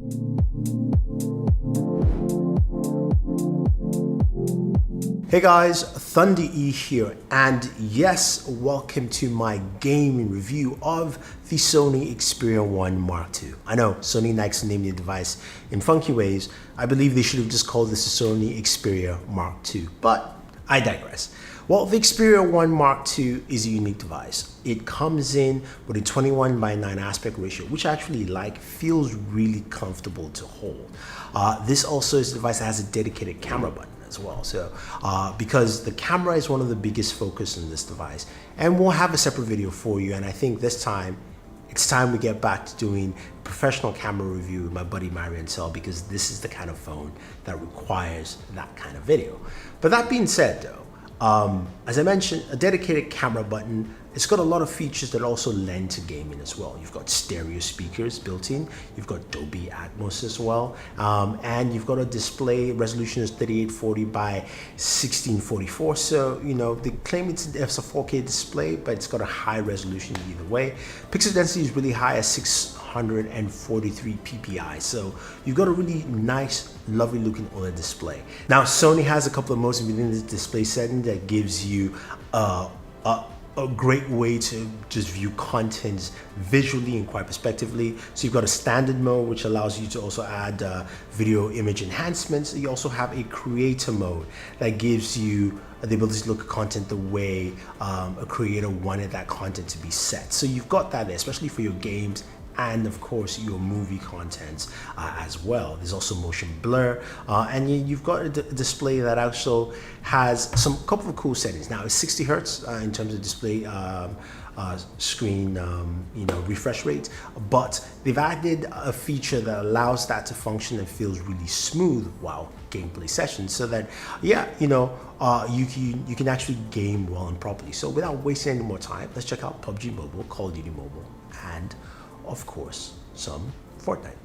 Hey guys, Thunder E here, and yes, welcome to my gaming review of the Sony Xperia 1 Mark II. I know Sony likes to name the device in funky ways. I believe they should have just called this the Sony Xperia Mark II, but I digress. Well, the Xperia 1 Mark II is a unique device. It comes in with a 21:9 aspect ratio, which I actually feels really comfortable to hold. This also is a device that has a dedicated camera button as well. So because the camera is one of the biggest focus in this device, and we'll have a separate video for you. And I think this time it's time we get back to doing professional camera review with my buddy Marian Sell, because this is the kind of phone that requires that kind of video. But that being said though, as I mentioned, a dedicated camera button. It's got a lot of features that also lend to gaming as well. You've got stereo speakers built in, you've got Dolby Atmos as well, and you've got a display resolution is 3840 by 1644. So, you know, they claim it's a 4K display, but it's got a high resolution either way. Pixel density is really high at 643 ppi. So you've got a really nice, lovely looking OLED display. Now, Sony has a couple of modes within this display setting that gives you a great way to just view content visually and quite perspectively. So you've got a standard mode, which allows you to also add video image enhancements. You also have a creator mode that gives you the ability to look at content the way a creator wanted that content to be set. So you've got that there, especially for your games and of course your movie contents as well. There's also motion blur, and you've got a display that also has some couple of cool settings. Now it's 60 hertz in terms of display screen refresh rate, but they've added a feature that allows that to function and feels really smooth while gameplay sessions, so that you can actually game well and properly. So without wasting any more time, let's check out PUBG Mobile, Call of Duty Mobile, and of course some Fortnite.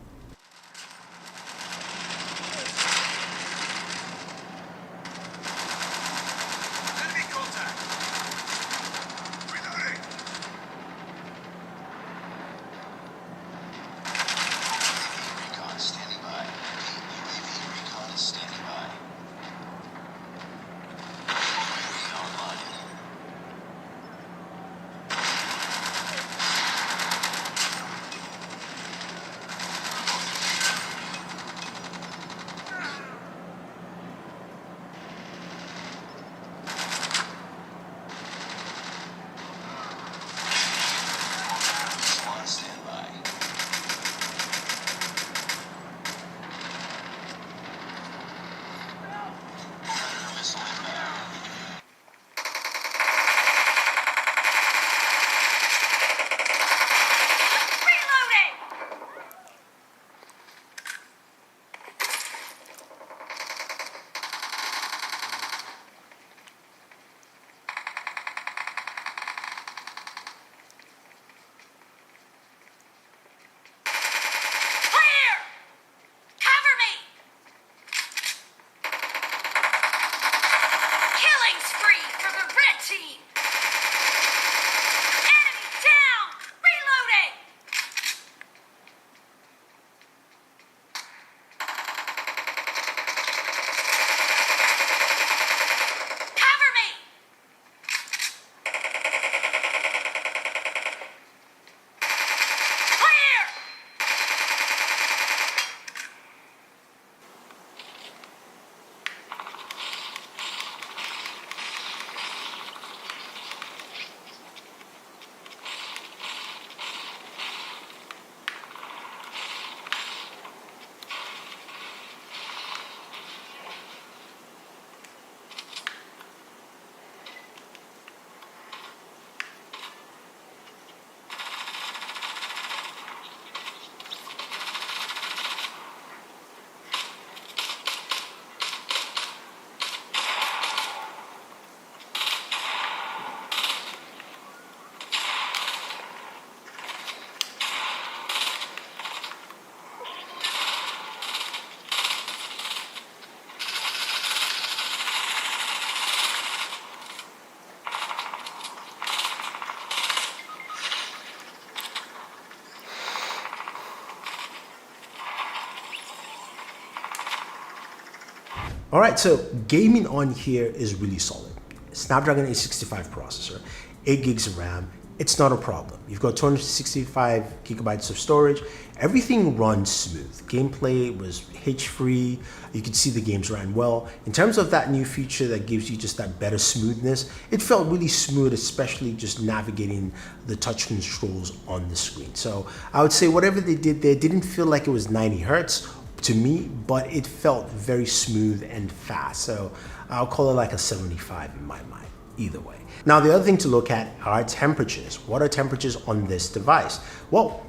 All right, so gaming on here is really solid. Snapdragon 865 processor, 8 gigs of RAM. It's not a problem. You've got 265 gigabytes of storage. Everything runs smooth. Gameplay was hitch-free. You could see the games ran well. In terms of that new feature that gives you just that better smoothness, it felt really smooth, especially just navigating the touch controls on the screen. So I would say whatever they did there didn't feel like it was 90 hertz to me, but it felt very smooth and fast. So I'll call it like a 75 in my mind, either way. Now, the other thing to look at are temperatures. What are temperatures on this device? Well,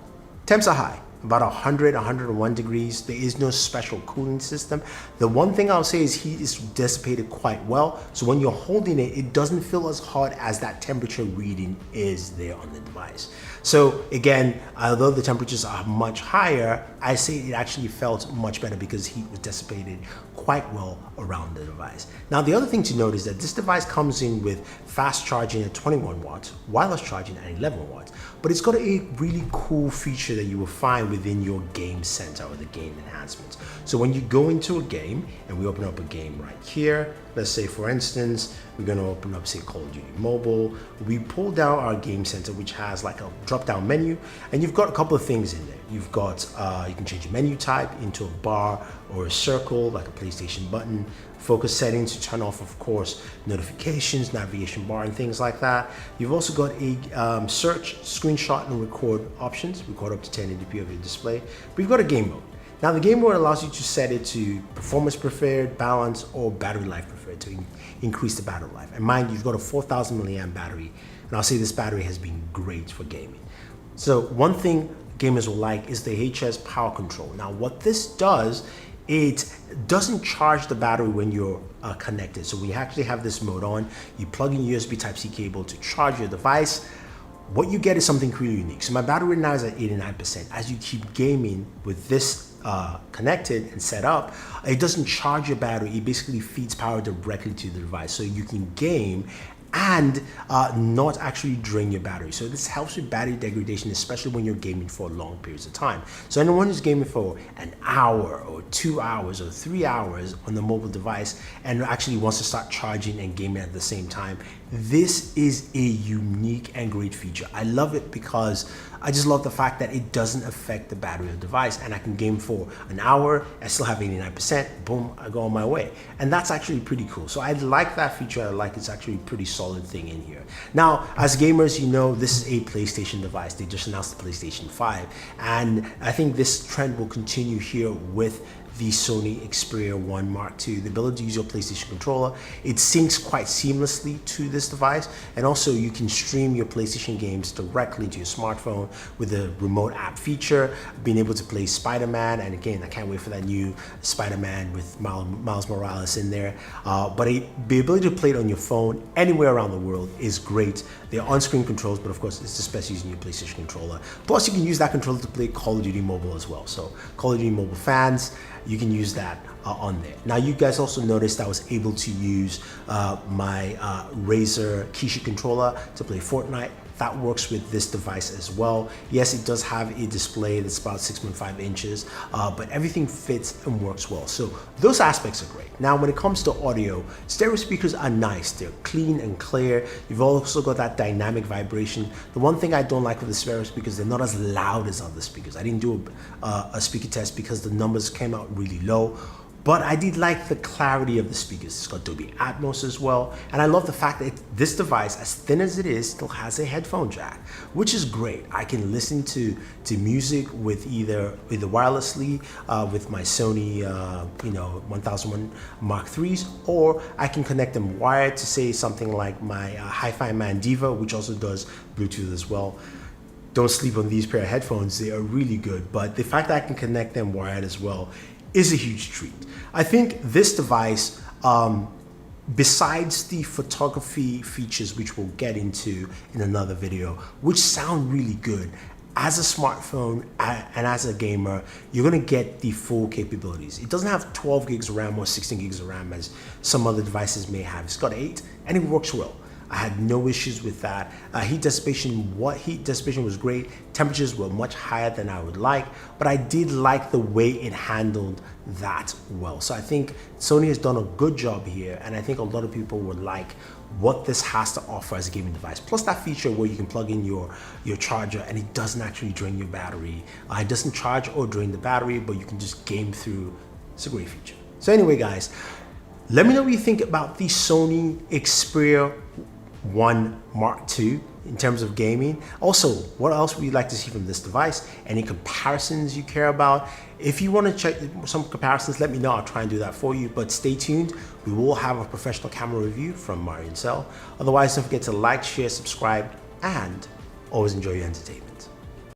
temps are high, about 100, 101 degrees. There is no special cooling system. The one thing I'll say is heat is dissipated quite well. So when you're holding it, it doesn't feel as hot as that temperature reading is there on the device. So again, although the temperatures are much higher, I say it actually felt much better because heat was dissipated quite well around the device. Now, the other thing to note is that this device comes in with fast charging at 21 watts, wireless charging at 11 watts, but it's got a really cool feature that you will find within your game center or the game enhancements. So when you go into a game, and we open up a game right here, let's say for instance, we're going to open up, say, Call of Duty Mobile. We pull down our game center, which has like a drop-down menu, and you've got a couple of things in there. You've got, you can change your menu type into a bar or a circle, like a PlayStation button, focus settings to turn off, of course, notifications, navigation bar, and things like that. You've also got a search, screenshot, and record options, record up to 1080p of your display. But you've got a game mode. Now, the game mode allows you to set it to performance preferred, balance, or battery life preferred to increase the battery life. And mind, you've got a 4,000 milliamp battery, and I'll say this battery has been great for gaming. So one thing gamers will like is the HS power control. Now, what this does, it doesn't charge the battery when you're connected. So we actually have this mode on. You plug in USB Type-C cable to charge your device. What you get is something really unique. So my battery now is at 89%. As you keep gaming with this connected and set up, it doesn't charge your battery. It basically feeds power directly to the device, so you can game and not actually drain your battery. So this helps with battery degradation, especially when you're gaming for long periods of time. So anyone who's gaming for an hour or 2 hours or 3 hours on the mobile device and actually wants to start charging and gaming at the same time, this is a unique and great feature. I love it because I just love the fact that it doesn't affect the battery of the device, and I can game for an hour, I still have 89%, boom, I go on my way. And that's actually pretty cool. So I like that feature. I like it's actually a pretty solid thing in here. Now, as gamers, you know, this is a PlayStation device. They just announced the PlayStation 5. And I think this trend will continue here with the Sony Xperia 1 Mark II, the ability to use your PlayStation controller. It syncs quite seamlessly to this device, and also you can stream your PlayStation games directly to your smartphone with the remote app feature, being able to play Spider-Man, and again, I can't wait for that new Spider-Man with Miles Morales in there. But the ability to play it on your phone anywhere around the world is great. They're on-screen controls, but of course, it's just best using your PlayStation controller. Plus, you can use that controller to play Call of Duty Mobile as well. So, Call of Duty Mobile fans, you can use that on there. Now, you guys also noticed I was able to use my Razer Kishi controller to play Fortnite. That works with this device as well. Yes, it does have a display that's about 6.5 inches, but everything fits and works well. So those aspects are great. Now, when it comes to audio, stereo speakers are nice. They're clean and clear. You've also got that dynamic vibration. The one thing I don't like with the stereo speakers, they're not as loud as other speakers. I didn't do a speaker test because the numbers came out really low. But I did like the clarity of the speakers. It's got Dolby Atmos as well. And I love the fact that this device, as thin as it is, still has a headphone jack, which is great. I can listen to music with either wirelessly with my Sony 1001 Mark IIIs, or I can connect them wired to say something like my Hi-Fi Man Diva, which also does Bluetooth as well. Don't sleep on these pair of headphones. They are really good. But the fact that I can connect them wired as well is a huge treat. I think this device, besides the photography features, which we'll get into in another video, which sound really good, as a smartphone and as a gamer, you're gonna get the full capabilities. It doesn't have 12 gigs of RAM or 16 gigs of RAM as some other devices may have. It's got 8, and it works well. I had no issues with that. Heat dissipation was great. Temperatures were much higher than I would like, but I did like the way it handled that well. So I think Sony has done a good job here, and I think a lot of people would like what this has to offer as a gaming device. Plus that feature where you can plug in your charger and it doesn't actually drain your battery. It doesn't charge or drain the battery, but you can just game through. It's a great feature. So anyway, guys, let me know what you think about the Sony Xperia 1 Mark II in terms of gaming. Also, what else would you like to see from this device? Any comparisons you care about? If you want to check some comparisons, let me know. I'll try and do that for you, but stay tuned. We will have a professional camera review from Marian Cell. Otherwise, don't forget to like, share, subscribe, and always enjoy your entertainment.